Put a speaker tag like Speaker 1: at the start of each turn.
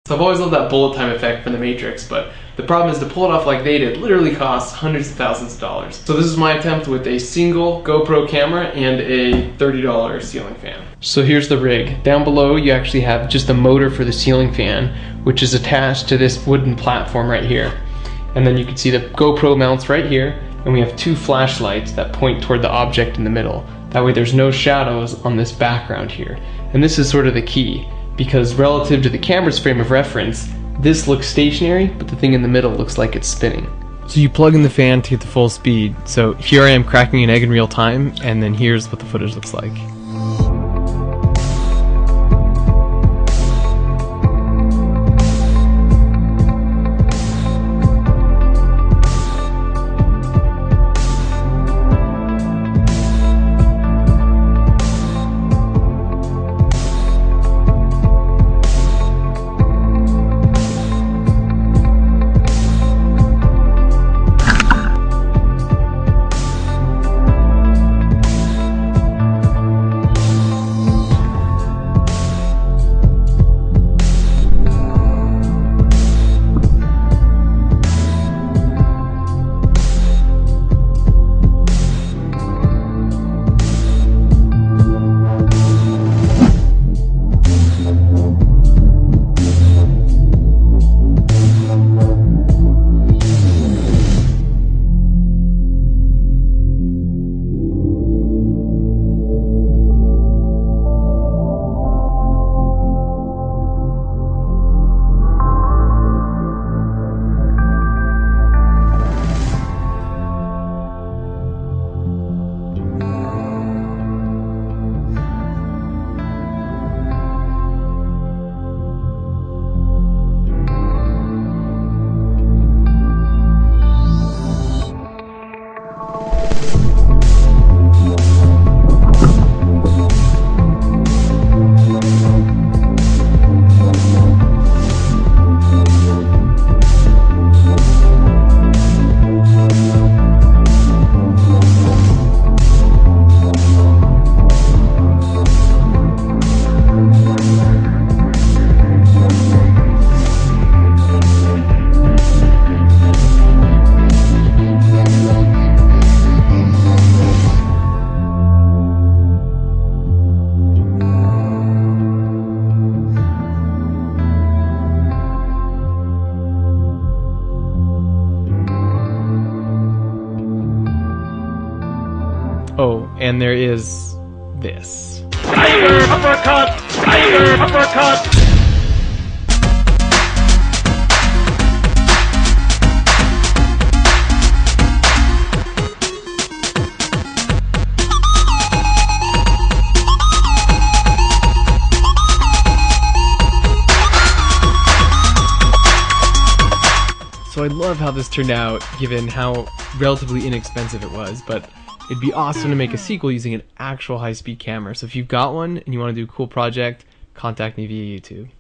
Speaker 1: So I've always loved that bullet time effect from The Matrix, but the problem is to pull it off like they did literally costs hundreds of thousands of dollars. So this is my attempt with a single GoPro camera and a $30 ceiling fan. So here's the rig. Down below you actually have just a motor for the ceiling fan, which is attached to this wooden platform right here. And then you can see the GoPro mounts right here, and we have two flashlights that point toward the object in the middle. That way there's no shadows on this background here. And this is sort of the key, because relative to the camera's frame of reference, this looks stationary, but the thing in the middle looks like it's spinning. So you plug in the fan to get the full speed. So here I am cracking an egg in real time, and then here's what the footage looks like. Oh, and there is this.
Speaker 2: Tiger uppercut! Tiger uppercut!
Speaker 1: So I love how this turned out, given how relatively inexpensive it was, but it'd be awesome to make a sequel using an actual high-speed camera. So if you've got one and you want to do a cool project, contact me via YouTube.